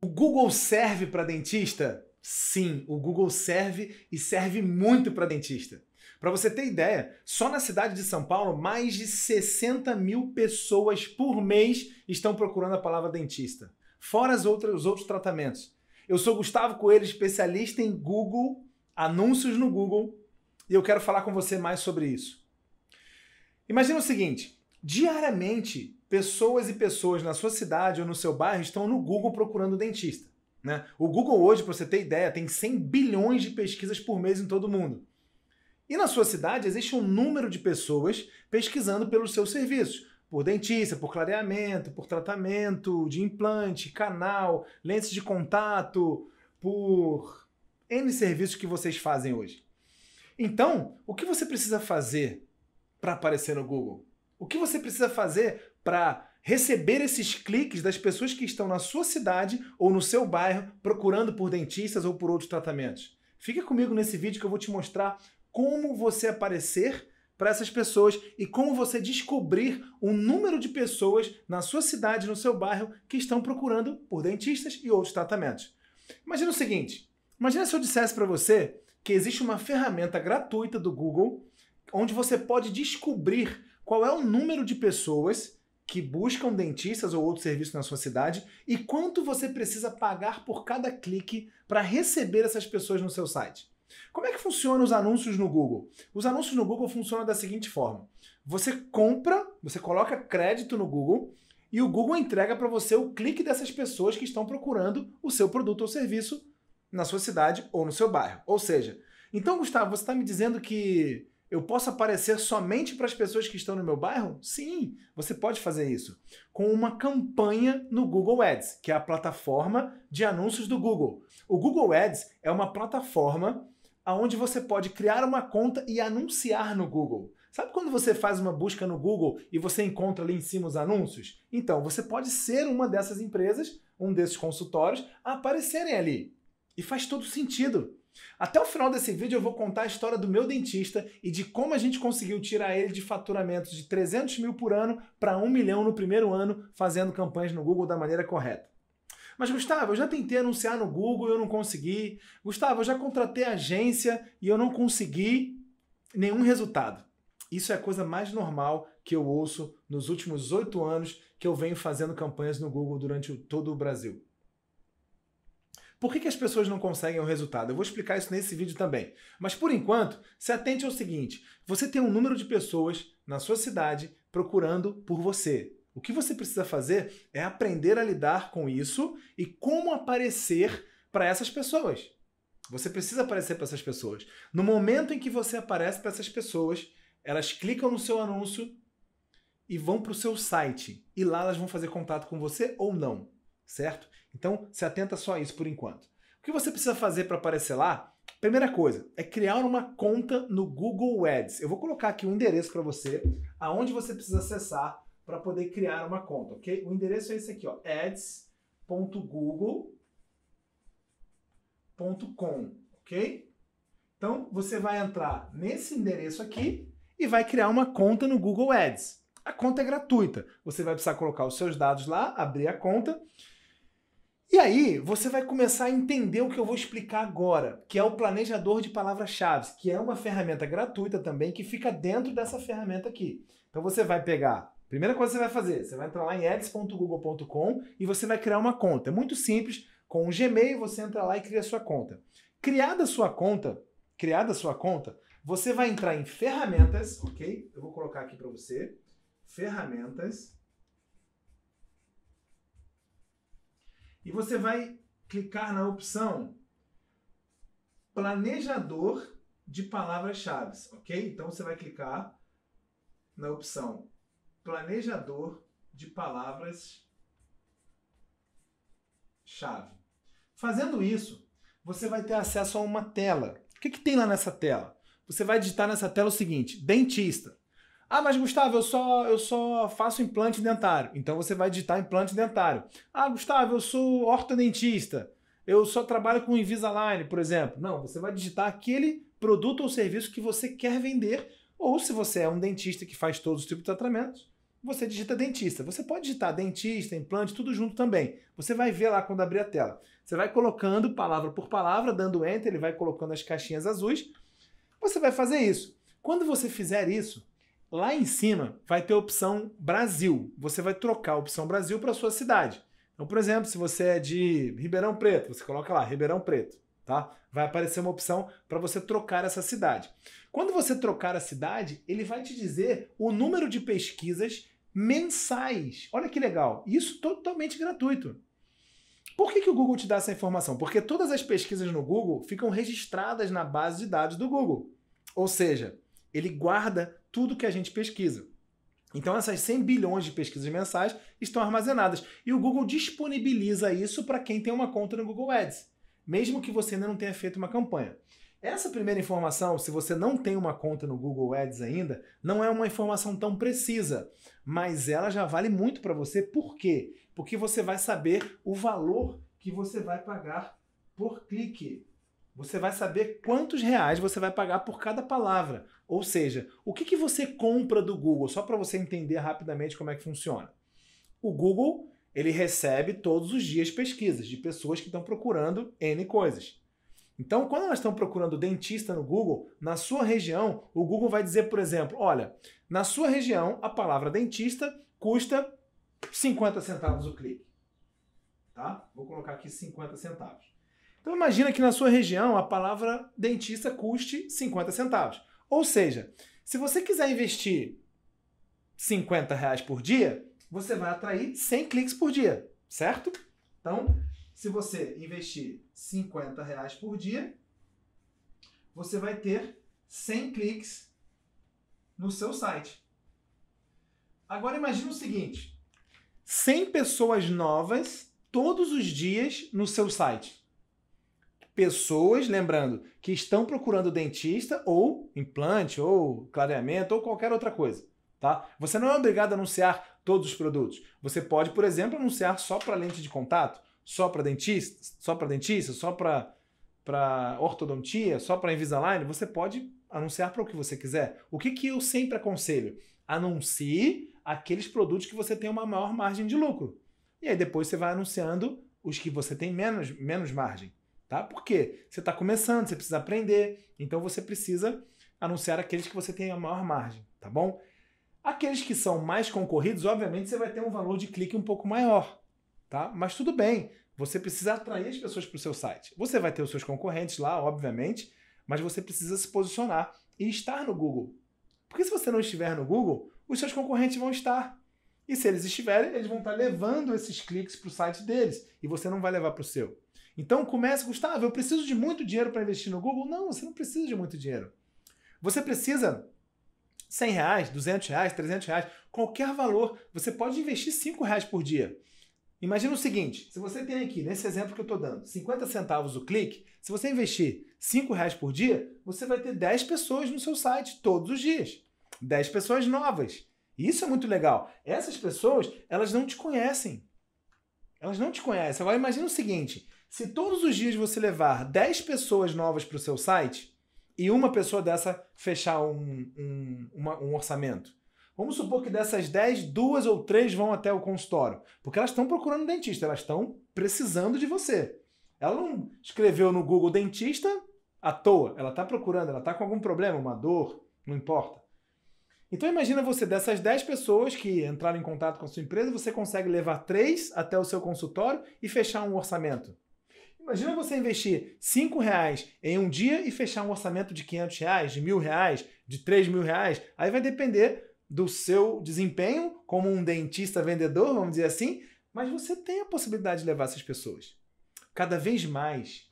O Google serve para dentista? Sim, o Google serve e serve muito para dentista. Para você ter ideia, só na cidade de São Paulo, mais de 60 mil pessoas por mês estão procurando a palavra dentista. Fora os outros tratamentos. Eu sou Gustavo Coelho, especialista em Google, anúncios no Google, e eu quero falar com você mais sobre isso. Imagina o seguinte, diariamente, pessoas e pessoas na sua cidade ou no seu bairro estão no Google procurando dentista, né? O Google hoje, para você ter ideia, tem 100 bilhões de pesquisas por mês em todo o mundo. E na sua cidade existe um número de pessoas pesquisando pelos seus serviços, por dentista, por clareamento, por tratamento de implante, canal, lentes de contato, por N serviços que vocês fazem hoje. Então, o que você precisa fazer para aparecer no Google? O que você precisa fazer para receber esses cliques das pessoas que estão na sua cidade ou no seu bairro procurando por dentistas ou por outros tratamentos? Fica comigo nesse vídeo que eu vou te mostrar como você aparecer para essas pessoas e como você descobrir o número de pessoas na sua cidade, no seu bairro, que estão procurando por dentistas e outros tratamentos. Imagina o seguinte, imagina se eu dissesse para você que existe uma ferramenta gratuita do Google onde você pode descobrir qual é o número de pessoas que buscam dentistas ou outro serviço na sua cidade e quanto você precisa pagar por cada clique para receber essas pessoas no seu site. Como é que funcionam os anúncios no Google? Os anúncios no Google funcionam da seguinte forma. Você compra, você coloca crédito no Google e o Google entrega para você o clique dessas pessoas que estão procurando o seu produto ou serviço na sua cidade ou no seu bairro. Ou seja, então, Gustavo, você está me dizendo que eu posso aparecer somente para as pessoas que estão no meu bairro? Sim, você pode fazer isso com uma campanha no Google Ads, que é a plataforma de anúncios do Google. O Google Ads é uma plataforma onde você pode criar uma conta e anunciar no Google. Sabe quando você faz uma busca no Google e você encontra ali em cima os anúncios? Então, você pode ser uma dessas empresas, um desses consultórios, a aparecerem ali. E faz todo sentido. Até o final desse vídeo eu vou contar a história do meu dentista e de como a gente conseguiu tirar ele de faturamentos de 300 mil por ano para 1 milhão no primeiro ano fazendo campanhas no Google da maneira correta. Mas, Gustavo, eu já tentei anunciar no Google e eu não consegui. Gustavo, eu já contratei agência e eu não consegui nenhum resultado. Isso é a coisa mais normal que eu ouço nos últimos 8 anos que eu venho fazendo campanhas no Google durante todo o Brasil. Por que as pessoas não conseguem o resultado? Eu vou explicar isso nesse vídeo também. Mas, por enquanto, se atente ao seguinte. Você tem um número de pessoas na sua cidade procurando por você. O que você precisa fazer é aprender a lidar com isso e como aparecer para essas pessoas. Você precisa aparecer para essas pessoas. No momento em que você aparece para essas pessoas, elas clicam no seu anúncio e vão para o seu site. E lá elas vão fazer contato com você ou não. Certo? Então, se atenta só a isso por enquanto. O que você precisa fazer para aparecer lá? Primeira coisa, é criar uma conta no Google Ads. Eu vou colocar aqui um endereço para você, aonde você precisa acessar para poder criar uma conta, ok? O endereço é esse aqui, ó, ads.google.com, ok? Então, você vai entrar nesse endereço aqui e vai criar uma conta no Google Ads. A conta é gratuita. Você vai precisar colocar os seus dados lá, abrir a conta. E aí, você vai começar a entender o que eu vou explicar agora, que é o planejador de palavras-chave, que é uma ferramenta gratuita também, que fica dentro dessa ferramenta aqui. Então você vai pegar, primeira coisa que você vai fazer, você vai entrar lá em ads.google.com e você vai criar uma conta. É muito simples, com o Gmail você entra lá e cria a sua conta. Criada a sua conta, você vai entrar em ferramentas, ok? Eu vou colocar aqui para você, ferramentas. E você vai clicar na opção Planejador de palavras-chave, ok? Então você vai clicar na opção Planejador de palavras-chave. Fazendo isso, você vai ter acesso a uma tela. O que tem lá nessa tela? Você vai digitar nessa tela o seguinte, dentista. Ah, mas Gustavo, eu só faço implante dentário. Então você vai digitar implante dentário. Ah, Gustavo, eu sou ortodontista. Eu só trabalho com Invisalign, por exemplo. Não, você vai digitar aquele produto ou serviço que você quer vender. Ou se você é um dentista que faz todos os tipos de tratamentos, você digita dentista. Você pode digitar dentista, implante, tudo junto também. Você vai ver lá quando abrir a tela. Você vai colocando palavra por palavra, dando enter, ele vai colocando as caixinhas azuis. Você vai fazer isso. Quando você fizer isso, lá em cima vai ter a opção Brasil. Você vai trocar a opção Brasil para a sua cidade. Então, por exemplo, se você é de Ribeirão Preto, você coloca lá, Ribeirão Preto. Tá? Vai aparecer uma opção para você trocar essa cidade. Quando você trocar a cidade, ele vai te dizer o número de pesquisas mensais. Olha que legal. Isso totalmente gratuito. Por que o Google te dá essa informação? Porque todas as pesquisas no Google ficam registradas na base de dados do Google. Ou seja, ele guarda tudo que a gente pesquisa. Então essas 100 bilhões de pesquisas mensais estão armazenadas. E o Google disponibiliza isso para quem tem uma conta no Google Ads, mesmo que você ainda não tenha feito uma campanha. Essa primeira informação, se você não tem uma conta no Google Ads ainda, não é uma informação tão precisa, mas ela já vale muito para você. Por quê? Porque você vai saber o valor que você vai pagar por clique. Você vai saber quantos reais você vai pagar por cada palavra. Ou seja, o que você compra do Google? Só para você entender rapidamente como é que funciona. O Google, ele recebe todos os dias pesquisas de pessoas que estão procurando N coisas. Então, quando elas estão procurando dentista no Google, na sua região, o Google vai dizer, por exemplo, olha, na sua região, a palavra dentista custa 50 centavos o clique. Tá? Vou colocar aqui 50 centavos. Então, imagina que na sua região, a palavra dentista custe 50 centavos. Ou seja, se você quiser investir 50 reais por dia, você vai atrair 100 cliques por dia, certo? Então, se você investir 50 reais por dia, você vai ter 100 cliques no seu site. Agora imagine o seguinte, 100 pessoas novas todos os dias no seu site. Pessoas, lembrando, que estão procurando dentista ou implante ou clareamento ou qualquer outra coisa. Tá? Você não é obrigado a anunciar todos os produtos. Você pode, por exemplo, anunciar só para lente de contato, só para dentista, só para ortodontia, só para Invisalign. Você pode anunciar para o que você quiser. O que eu sempre aconselho? Anuncie aqueles produtos que você tem uma maior margem de lucro. E aí depois você vai anunciando os que você tem menos margem. Tá? Por quê? Você está começando, você precisa aprender, então você precisa anunciar aqueles que você tem a maior margem, tá bom? Aqueles que são mais concorridos, obviamente, você vai ter um valor de clique um pouco maior, tá? Mas tudo bem, você precisa atrair as pessoas para o seu site. Você vai ter os seus concorrentes lá, obviamente, mas você precisa se posicionar e estar no Google. Porque se você não estiver no Google, os seus concorrentes vão estar. E se eles estiverem, eles vão estar levando esses cliques para o site deles e você não vai levar para o seu. Então comece, Gustavo, eu preciso de muito dinheiro para investir no Google. Não, você não precisa de muito dinheiro. Você precisa 100 reais, 200 reais, 300 reais, qualquer valor. Você pode investir 5 reais por dia. Imagina o seguinte, se você tem aqui, nesse exemplo que eu estou dando, 50 centavos o clique, se você investir 5 reais por dia, você vai ter 10 pessoas no seu site todos os dias. 10 pessoas novas. E isso é muito legal. Essas pessoas, elas não te conhecem. Elas não te conhecem. Agora imagina o seguinte, se todos os dias você levar 10 pessoas novas para o seu site e uma pessoa dessa fechar um orçamento, vamos supor que dessas 10, 2 ou 3 vão até o consultório, porque elas estão procurando dentista, elas estão precisando de você. Ela não escreveu no Google dentista à toa, ela está procurando, ela está com algum problema, uma dor, não importa. Então imagina você, dessas 10 pessoas que entraram em contato com a sua empresa, você consegue levar 3 até o seu consultório e fechar um orçamento. Imagina você investir 5 reais em um dia e fechar um orçamento de 500 reais, de 1.000 reais, de 3.000 reais. Aí vai depender do seu desempenho como um dentista vendedor, vamos dizer assim, mas você tem a possibilidade de levar essas pessoas. Cada vez mais,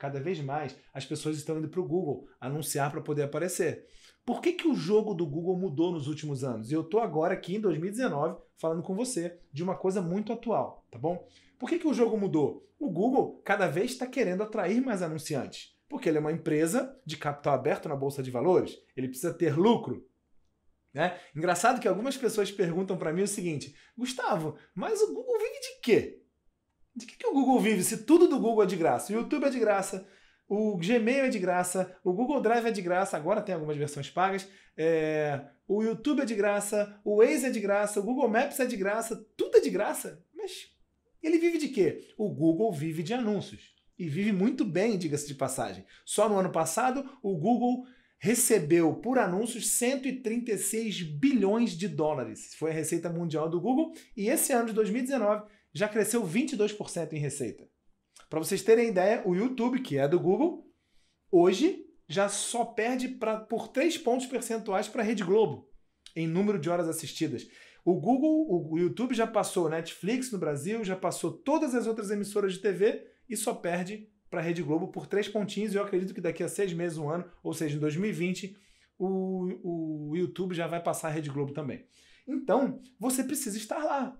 as pessoas estão indo para o Google anunciar para poder aparecer. Por que o jogo do Google mudou nos últimos anos? E eu estou agora aqui em 2019 falando com você de uma coisa muito atual, tá bom? Por que o jogo mudou? O Google cada vez está querendo atrair mais anunciantes, porque ele é uma empresa de capital aberto na Bolsa de Valores, ele precisa ter lucro. Né? Engraçado que algumas pessoas perguntam para mim o seguinte, Gustavo, mas o Google vive de quê? De que o Google vive se tudo do Google é de graça? O YouTube é de graça, o Gmail é de graça, o Google Drive é de graça, agora tem algumas versões pagas, o YouTube é de graça, o Waze é de graça, o Google Maps é de graça, tudo é de graça. Mas ele vive de quê? O Google vive de anúncios. E vive muito bem, diga-se de passagem. Só no ano passado, o Google recebeu por anúncios 136 bilhões de dólares. Foi a receita mundial do Google. E esse ano de 2019 já cresceu 22% em receita. Para vocês terem ideia, o YouTube, que é do Google, hoje já só perde por 3 pontos percentuais para a Rede Globo em número de horas assistidas. O YouTube já passou Netflix no Brasil, já passou todas as outras emissoras de TV e só perde para a Rede Globo por 3 pontinhos. E eu acredito que daqui a 6 meses, um ano, ou seja, em 2020, o YouTube já vai passar a Rede Globo também. Então, você precisa estar lá.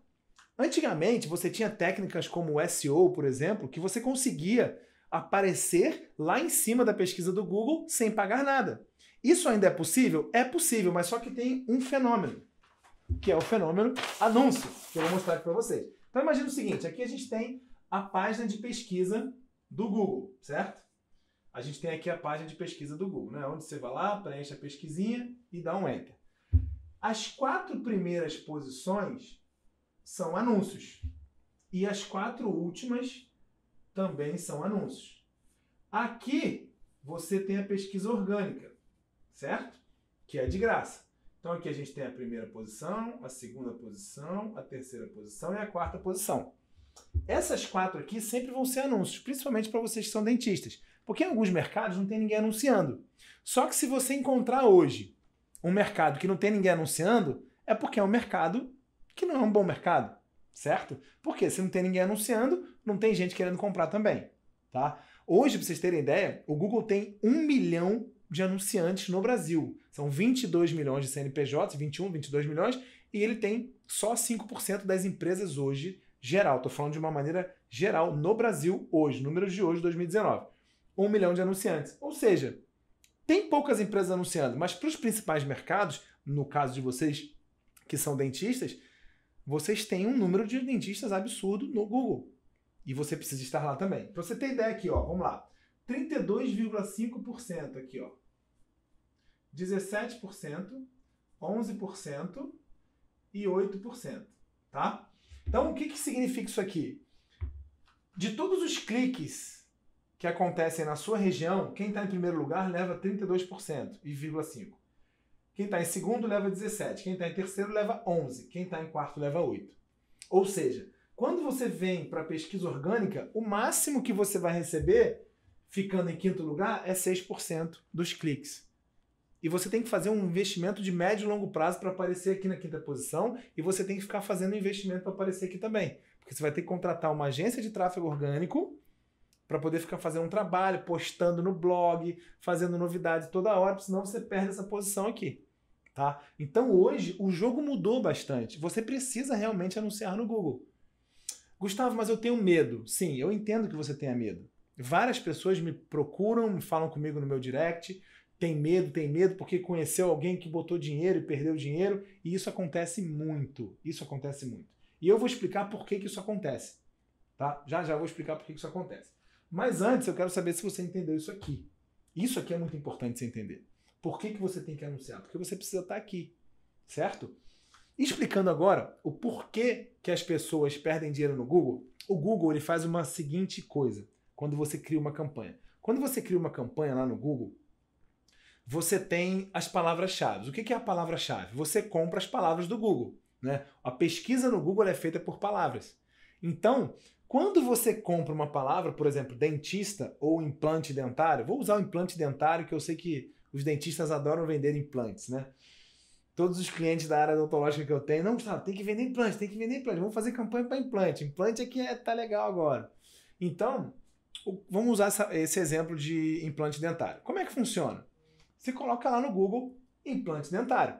Antigamente, você tinha técnicas como o SEO, por exemplo, que você conseguia aparecer lá em cima da pesquisa do Google sem pagar nada. Isso ainda é possível? É possível, mas só que tem um fenômeno, que é o fenômeno anúncio, que eu vou mostrar aqui para vocês. Então imagina o seguinte, aqui a gente tem a página de pesquisa do Google, certo? A gente tem aqui a página de pesquisa do Google, né? Onde você vai lá, preenche a pesquisinha e dá um Enter. As 4 primeiras posições são anúncios. E as 4 últimas também são anúncios. Aqui você tem a pesquisa orgânica, certo? Que é de graça. Então aqui a gente tem a primeira posição, a segunda posição, a terceira posição e a quarta posição. Essas 4 aqui sempre vão ser anúncios, principalmente para vocês que são dentistas. Porque em alguns mercados não tem ninguém anunciando. Só que se você encontrar hoje um mercado que não tem ninguém anunciando, é porque é um mercado que não é um bom mercado, certo? Porque se não tem ninguém anunciando, não tem gente querendo comprar também, tá? Hoje, para vocês terem ideia, o Google tem 1 milhão de anunciantes no Brasil. São 22 milhões de CNPJs, 21, 22 milhões, e ele tem só 5% das empresas hoje geral. Estou falando de uma maneira geral no Brasil hoje, números de hoje, 2019. 1 milhão de anunciantes. Ou seja, tem poucas empresas anunciando, mas para os principais mercados, no caso de vocês que são dentistas, vocês têm um número de dentistas absurdo no Google. E você precisa estar lá também. Para você ter ideia aqui, ó, vamos lá. 32,5% aqui, ó. 17%, 11% e 8%, tá? Então, o que significa isso aqui? De todos os cliques que acontecem na sua região, quem está em primeiro lugar leva 32,5%. Quem está em segundo leva 17%. Quem está em terceiro leva 11%. Quem está em quarto leva 8%. Ou seja, quando você vem para a pesquisa orgânica, o máximo que você vai receber, ficando em quinto lugar, é 6% dos cliques. E você tem que fazer um investimento de médio e longo prazo para aparecer aqui na quinta posição, e você tem que ficar fazendo investimento para aparecer aqui também. Porque você vai ter que contratar uma agência de tráfego orgânico para poder ficar fazendo um trabalho, postando no blog, fazendo novidades toda hora, senão você perde essa posição aqui. Tá? Então hoje o jogo mudou bastante. Você precisa realmente anunciar no Google. Gustavo, mas eu tenho medo. Sim, eu entendo que você tenha medo. Várias pessoas me procuram, me falam comigo no meu direct, tem medo porque conheceu alguém que botou dinheiro e perdeu dinheiro, e isso acontece muito. Isso acontece muito. E eu vou explicar por que isso acontece. Tá? Já vou explicar por que isso acontece. Mas antes eu quero saber se você entendeu isso aqui. Isso aqui é muito importante você entender. Por que você tem que anunciar? Porque você precisa estar aqui, certo? Explicando agora o porquê que as pessoas perdem dinheiro no Google, o Google ele faz uma seguinte coisa quando você cria uma campanha. Quando você cria uma campanha lá no Google, você tem as palavras-chave. O que é a palavra-chave? Você compra as palavras do Google, né? A pesquisa no Google é feita por palavras. Então, quando você compra uma palavra, por exemplo, dentista ou implante dentário, vou usar o implante dentário, que eu sei que os dentistas adoram vender implantes, né? Todos os clientes da área odontológica que eu tenho, não, Gustavo, tem que vender implante, vamos fazer campanha para implante. Implante aqui tá legal agora. Então, vamos usar esse exemplo de implante dentário. Como é que funciona? Você coloca lá no Google implante dentário.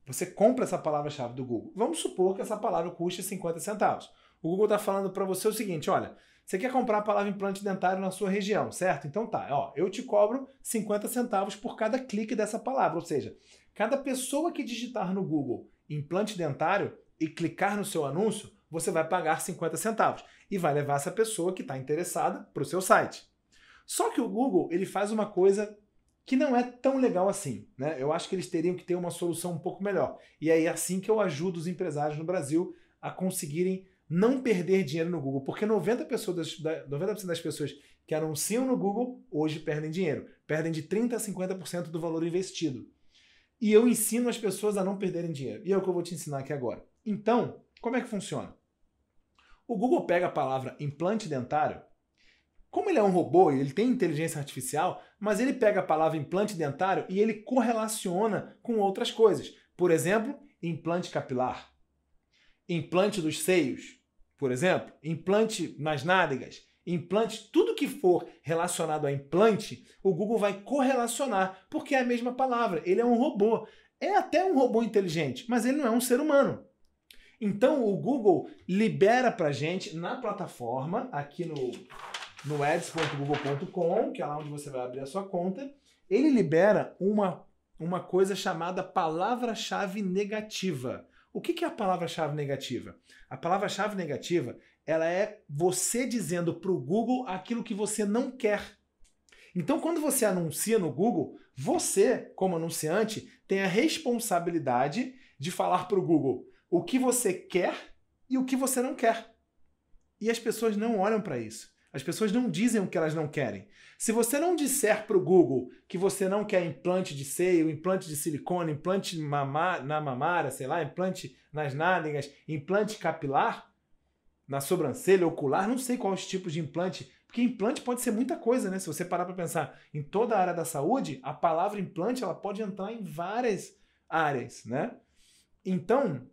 Você compra essa palavra-chave do Google. Vamos supor que essa palavra custe 50 centavos. O Google está falando para você o seguinte, olha, você quer comprar a palavra implante dentário na sua região, certo? Então tá, ó, eu te cobro 50 centavos por cada clique dessa palavra, ou seja, cada pessoa que digitar no Google implante dentário e clicar no seu anúncio, você vai pagar 50 centavos e vai levar essa pessoa que está interessada para o seu site. Só que o Google, ele faz uma coisa que não é tão legal assim, né? Eu acho que eles teriam que ter uma solução um pouco melhor. E aí é assim que eu ajudo os empresários no Brasil a conseguirem não perder dinheiro no Google, porque 90% das pessoas que anunciam no Google hoje perdem dinheiro. Perdem de 30% a 50% do valor investido. E eu ensino as pessoas a não perderem dinheiro. E é o que eu vou te ensinar aqui agora. Então, como é que funciona? O Google pega a palavra implante dentário. Como ele é um robô e ele tem inteligência artificial, mas ele pega a palavra implante dentário e ele correlaciona com outras coisas. Por exemplo, implante capilar, implante dos seios, por exemplo, implante nas nádegas, implante, tudo que for relacionado a implante, o Google vai correlacionar, porque é a mesma palavra, ele é um robô. É até um robô inteligente, mas ele não é um ser humano. Então o Google libera pra gente na plataforma, aqui no ads.google.com, que é lá onde você vai abrir a sua conta, ele libera uma coisa chamada palavra-chave negativa. O que é a palavra-chave negativa? A palavra-chave negativa, ela é você dizendo para o Google aquilo que você não quer. Então, quando você anuncia no Google, você, como anunciante, tem a responsabilidade de falar para o Google o que você quer e o que você não quer. E as pessoas não olham para isso. As pessoas não dizem o que elas não querem. Se você não disser para o Google que você não quer implante de seio, implante de silicone, implante na mamária, sei lá, implante nas nádegas, implante capilar, na sobrancelha, ocular, não sei quais tipos de implante, porque implante pode ser muita coisa, né? Se você parar para pensar em toda a área da saúde, a palavra implante ela pode entrar em várias áreas, né? Então,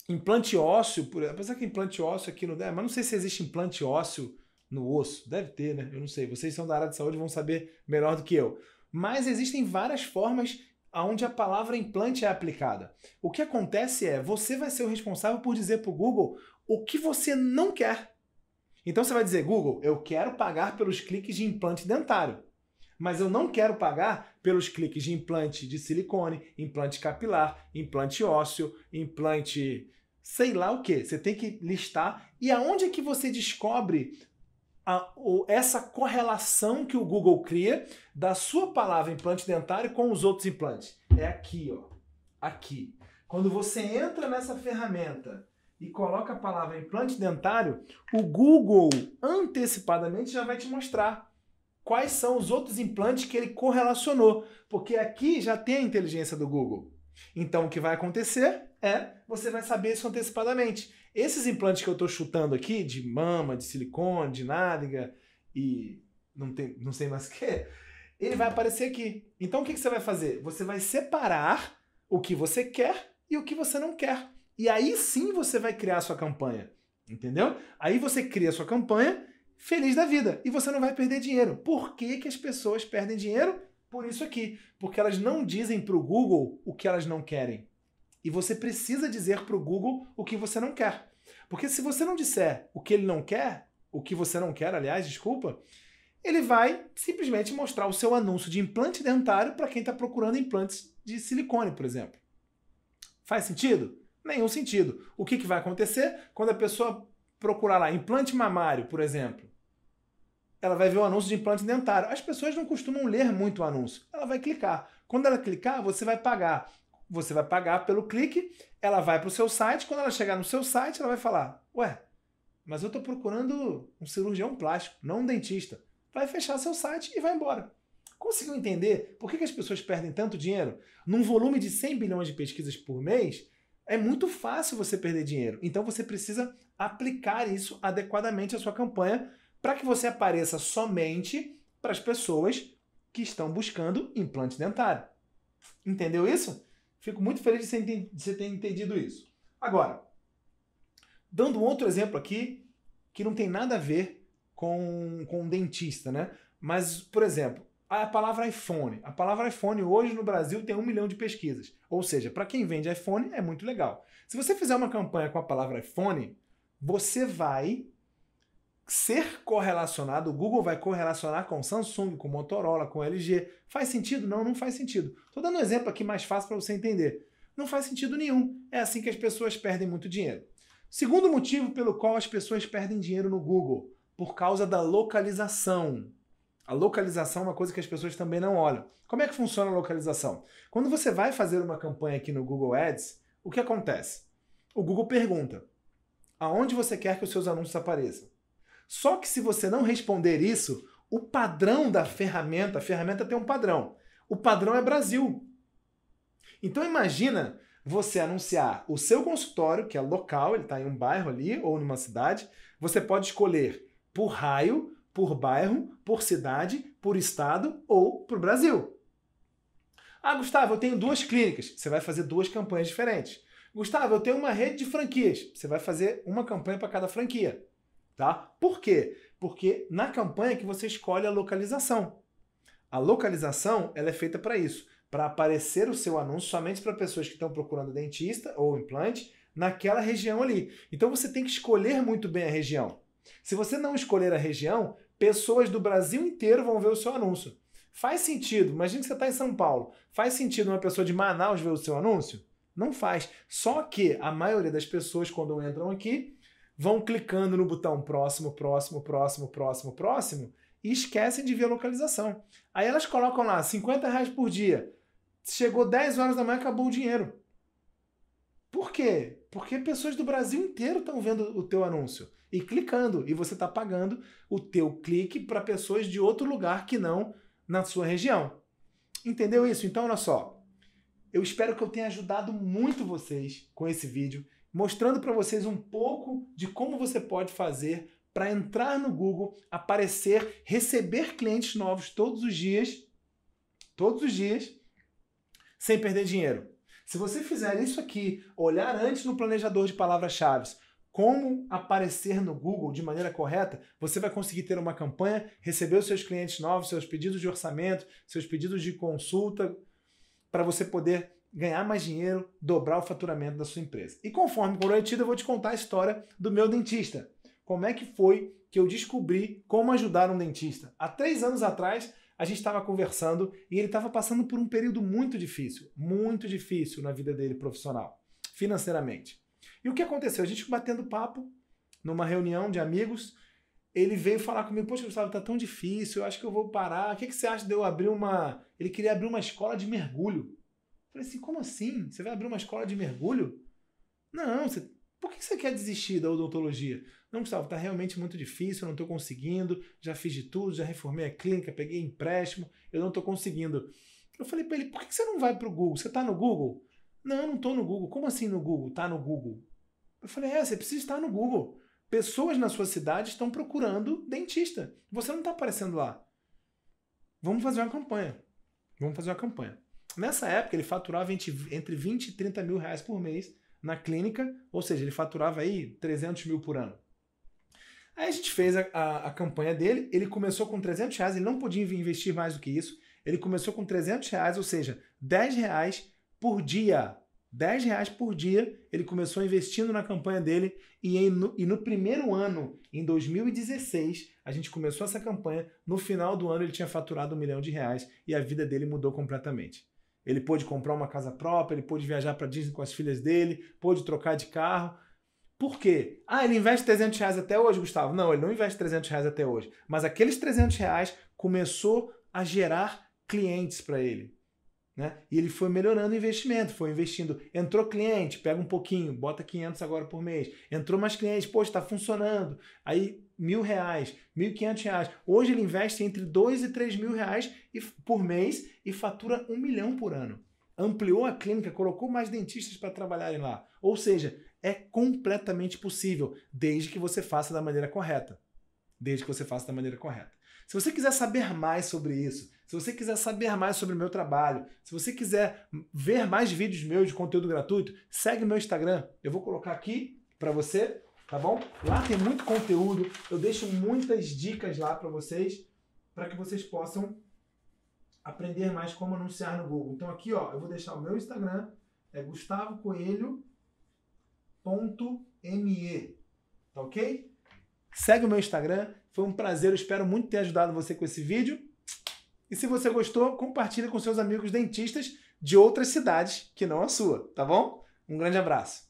implante ósseo, apesar que implante ósseo aqui no... Mas não sei se existe implante ósseo no osso. Deve ter, né? Eu não sei. Vocês são da área de saúde e vão saber melhor do que eu. Mas existem várias formas onde a palavra implante é aplicada. O que acontece é, você vai ser o responsável por dizer para o Google o que você não quer. Então você vai dizer, Google, eu quero pagar pelos cliques de implante dentário, mas eu não quero pagar pelos cliques de implante de silicone, implante capilar, implante ósseo, implante sei lá o que. Você tem que listar. E aonde é que você descobre essa correlação que o Google cria da sua palavra implante dentário com os outros implantes? É aqui, ó. Aqui. Quando você entra nessa ferramenta e coloca a palavra implante dentário, o Google antecipadamente já vai te mostrar quais são os outros implantes que ele correlacionou, porque aqui já tem a inteligência do Google. Então o que vai acontecer é, você vai saber isso antecipadamente. Esses implantes que eu estou chutando aqui, de mama, de silicone, de nádega e não sei mais o que, ele vai aparecer aqui. Então o que você vai fazer? Você vai separar o que você quer e o que você não quer. E aí sim você vai criar a sua campanha, entendeu? Aí você cria a sua campanha feliz da vida e você não vai perder dinheiro. Por que que as pessoas perdem dinheiro? Por isso aqui. Porque elas não dizem para o Google o que elas não querem. E você precisa dizer para o Google o que você não quer. Porque se você não disser o que ele não quer, o que você não quer, aliás, desculpa, ele vai simplesmente mostrar o seu anúncio de implante dentário para quem está procurando implantes de silicone, por exemplo. Faz sentido? Nenhum sentido. O que vai acontecer? Quando a pessoa procurar lá implante mamário, por exemplo, ela vai ver o anúncio de implante dentário. As pessoas não costumam ler muito o anúncio. Ela vai clicar. Quando ela clicar, você vai pagar. Você vai pagar pelo clique, ela vai para o seu site. Quando ela chegar no seu site, ela vai falar, ué, mas eu estou procurando um cirurgião plástico, não um dentista. Vai fechar seu site e vai embora. Conseguiu entender por que as pessoas perdem tanto dinheiro? Num volume de 100 bilhões de pesquisas por mês, é muito fácil você perder dinheiro. Então você precisa aplicar isso adequadamente à sua campanha para que você apareça somente para as pessoas que estão buscando implante dentário. Entendeu isso? Fico muito feliz de você ter entendido isso. Agora, dando um outro exemplo aqui, que não tem nada a ver com dentista, né? Mas, por exemplo, a palavra iPhone. A palavra iPhone hoje no Brasil tem 1 milhão de pesquisas. Ou seja, para quem vende iPhone é muito legal. Se você fizer uma campanha com a palavra iPhone, você vai ser correlacionado, o Google vai correlacionar com Samsung, com Motorola, com LG. Faz sentido? Não, não faz sentido. Estou dando um exemplo aqui mais fácil para você entender. Não faz sentido nenhum. É assim que as pessoas perdem muito dinheiro. Segundo motivo pelo qual as pessoas perdem dinheiro no Google, por causa da localização. A localização é uma coisa que as pessoas também não olham. Como é que funciona a localização? Quando você vai fazer uma campanha aqui no Google Ads, o que acontece? O Google pergunta: aonde você quer que os seus anúncios apareçam? Só que se você não responder isso, o padrão da ferramenta, a ferramenta tem um padrão. O padrão é Brasil. Então imagina você anunciar o seu consultório, que é local, ele está em um bairro ali ou numa cidade. Você pode escolher por raio, por bairro, por cidade, por estado ou por Brasil. Ah, Gustavo, eu tenho 2 clínicas. Você vai fazer 2 campanhas diferentes. Gustavo, eu tenho uma rede de franquias. Você vai fazer uma campanha para cada franquia. Tá? Por quê? Porque na campanha que você escolhe a localização. A localização ela é feita para isso, para aparecer o seu anúncio somente para pessoas que estão procurando dentista ou implante naquela região ali. Então você tem que escolher muito bem a região. Se você não escolher a região, pessoas do Brasil inteiro vão ver o seu anúncio. Faz sentido, imagina que você está em São Paulo, faz sentido uma pessoa de Manaus ver o seu anúncio? Não faz. Só que a maioria das pessoas, quando entram aqui, vão clicando no botão próximo, próximo, próximo, próximo, próximo e esquecem de ver a localização. Aí elas colocam lá R$50 por dia. Chegou 10 horas da manhã, acabou o dinheiro. Por quê? Porque pessoas do Brasil inteiro estão vendo o teu anúncio e clicando. E você está pagando o teu clique para pessoas de outro lugar que não na sua região. Entendeu isso? Então, olha só. Eu espero que eu tenha ajudado muito vocês com esse vídeo, mostrando para vocês um pouco de como você pode fazer para entrar no Google, aparecer, receber clientes novos todos os dias, sem perder dinheiro. Se você fizer isso aqui, olhar antes no planejador de palavras-chave, como aparecer no Google de maneira correta, você vai conseguir ter uma campanha, receber os seus clientes novos, seus pedidos de orçamento, seus pedidos de consulta, para você poder ganhar mais dinheiro, dobrar o faturamento da sua empresa. E conforme prometido, eu vou te contar a história do meu dentista. Como é que foi que eu descobri como ajudar um dentista? Há 3 anos atrás, a gente estava conversando e ele estava passando por um período muito difícil na vida dele profissional, financeiramente. E o que aconteceu? A gente batendo papo numa reunião de amigos, ele veio falar comigo: poxa, Gustavo, tá tão difícil, eu acho que eu vou parar. O que você acha de eu abrir uma... Ele queria abrir uma escola de mergulho. Eu falei assim: como assim? Você vai abrir uma escola de mergulho? Não, por que você quer desistir da odontologia? Não, Gustavo, tá realmente muito difícil, eu não tô conseguindo, já fiz de tudo, já reformei a clínica, peguei empréstimo, eu não tô conseguindo. Eu falei para ele: por que você não vai pro Google? Você tá no Google? Não, eu não tô no Google. Como assim no Google? Tá no Google? Eu falei: você precisa estar no Google. Pessoas na sua cidade estão procurando dentista. Você não está aparecendo lá. Vamos fazer uma campanha. Nessa época, ele faturava entre 20 e 30 mil reais por mês na clínica, ou seja, ele faturava aí 300 mil por ano. Aí a gente fez a campanha dele, ele começou com 300 reais, ele não podia investir mais do que isso, ele começou com 300 reais, ou seja, 10 reais por dia. 10 reais por dia ele começou investindo na campanha dele e no primeiro ano, em 2016, a gente começou essa campanha, no final do ano ele tinha faturado R$1 milhão e a vida dele mudou completamente. Ele pôde comprar uma casa própria, ele pôde viajar para Disney com as filhas dele, pôde trocar de carro. Por quê? Ele investe 300 reais até hoje, Gustavo? Não, ele não investe 300 reais até hoje, mas aqueles 300 reais começou a gerar clientes para ele. Né? E ele foi melhorando o investimento, foi investindo. Entrou cliente, pega um pouquinho, bota 500 agora por mês. Entrou mais cliente, poxa, está funcionando. Aí R$1.000, R$1.500. Hoje ele investe entre R$2.000 e R$3.000 por mês e fatura R$1 milhão por ano. Ampliou a clínica, colocou mais dentistas para trabalharem lá. Ou seja, é completamente possível, desde que você faça da maneira correta. Se você quiser saber mais sobre isso, se você quiser saber mais sobre o meu trabalho, se você quiser ver mais vídeos meus de conteúdo gratuito, segue meu Instagram. Eu vou colocar aqui para você, tá bom? Lá tem muito conteúdo, eu deixo muitas dicas lá para vocês, para que vocês possam aprender mais como anunciar no Google. Então aqui, ó, eu vou deixar o meu Instagram, é gustavocoelho.me, tá ok? Segue o meu Instagram, foi um prazer, eu espero muito ter ajudado você com esse vídeo. E se você gostou, compartilhe com seus amigos dentistas de outras cidades que não a sua, tá bom? Um grande abraço.